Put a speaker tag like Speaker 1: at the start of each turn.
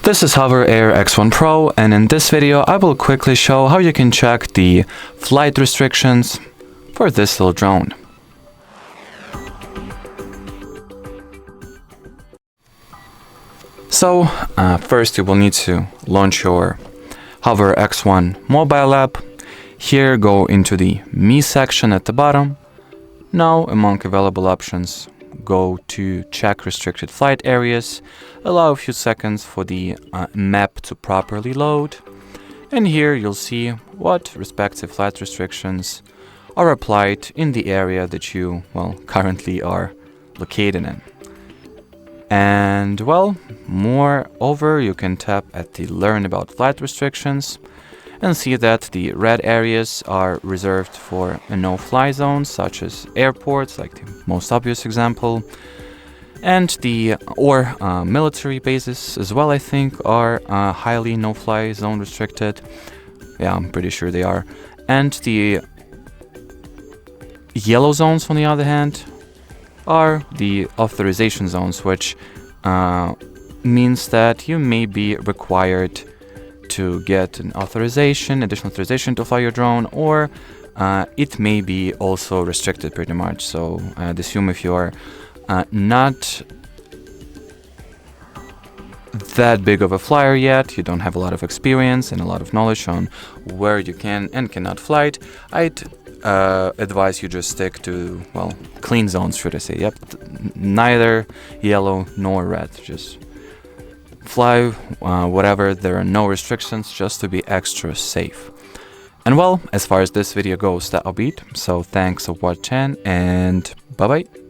Speaker 1: This is HOVERAir X1 Pro, and in this video I will quickly show how you can check the flight restrictions for this little drone. So first you will need to launch your HOVERAir X1 mobile app. Here go into the Me section at the bottom. Now among available options, go to check restricted flight areas, allow a few seconds for the map to properly load, and here you'll see what respective flight restrictions are applied in the area that you, currently are located in. And moreover, you can tap at the Learn About Flight Restrictions and see that the red areas are reserved for no-fly zones, such as airports, like the most obvious example, and military bases as well, I think, are highly no-fly zone restricted. Yeah, I'm pretty sure they are. And the yellow zones, on the other hand, are the authorization zones, which means that you may be required to get an additional authorization to fly your drone, or it may be also restricted pretty much. So I'd assume if you are not that big of a flyer yet, you don't have a lot of experience and a lot of knowledge on where you can and cannot fly, I'd advise you just stick to, clean zones, should I say. Yep, neither yellow nor red, just fly whatever. There are no restrictions, just to be extra safe. And as far as this video goes, that'll be it. So thanks for watching, and bye bye.